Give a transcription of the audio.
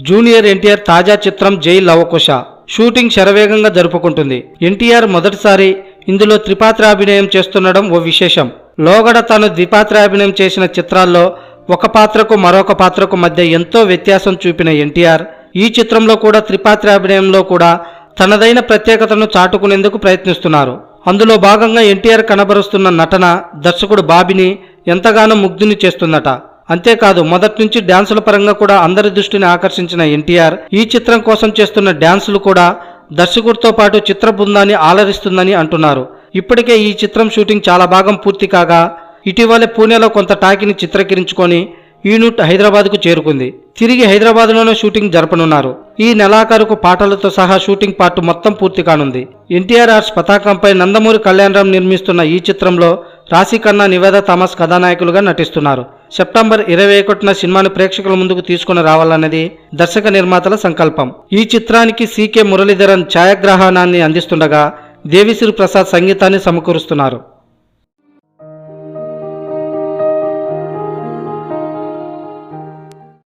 Junior NTR తాజా చిత్రం జై లవకుశ షూటింగ్ శరవేగంగా జరుపుకుంటుంది. ఎన్టీఆర్ మొదటిసారి ఇందులో త్రిపాత్రాభినయం చేస్తుండడం ఓ విశేషం. లోగడ తాను ద్విపాత్రాభినయం చేసిన చిత్రాల్లో ఒక పాత్రకు మరొక పాత్రకు మధ్య ఎంతో వ్యత్యాసం చూపిన ఎన్టీఆర్ ఈ చిత్రంలో కూడా త్రిపాత్రాభినయంలో కూడా తనదైన ప్రత్యేకతను చాటుకునేందుకు ప్రయత్నిస్తున్నారు. అందులో భాగంగా ఎన్టీఆర్ కనబరుస్తున్న నటన దర్శకుడు బాబీని ఎంతగానో ముగ్ధుని చేస్తుందట. అంతేకాదు మొదటి నుంచి డ్యాన్సుల పరంగా కూడా అందరి దృష్టిని ఆకర్షించిన ఎన్టీఆర్ ఈ చిత్రం కోసం చేస్తున్న డ్యాన్సులు కూడా దర్శకుడితో పాటు చిత్ర బృందాన్ని ఆలరిస్తుందని అంటున్నారు. ఇప్పటికే ఈ చిత్రం షూటింగ్ చాలా భాగం పూర్తి కాగా ఇటీవలే పూణేలో కొంత టాకీని చిత్రీకరించుకొని యూనిట్ హైదరాబాద్కు చేరుకుంది. తిరిగి హైదరాబాద్లోనే షూటింగ్ జరపనున్నారు. ఈ నెలాఖరుకు పాటలతో సహా షూటింగ్ పార్ట్ మొత్తం పూర్తి కానుంది. ఎన్టీఆర్ ఆర్ట్స్ పతాకంపై నందమూరి కళ్యాణరామ్ నిర్మిస్తున్న ఈ చిత్రంలో రాశిఖన్నా, నివేదా థామస్ కథానాయకులుగా నటిస్తున్నారు. సెప్టెంబర్ 21న సినిమాను ప్రేక్షకుల ముందుకు తీసుకుని రావాలన్నది దర్శక నిర్మాతల సంకల్పం. ఈ చిత్రానికి సికే మురళీధరన్ ఛాయాగ్రహణాన్ని అందిస్తుండగా దేవిశ్రీ ప్రసాద్ సంగీతాన్ని సమకూరుస్తున్నారు.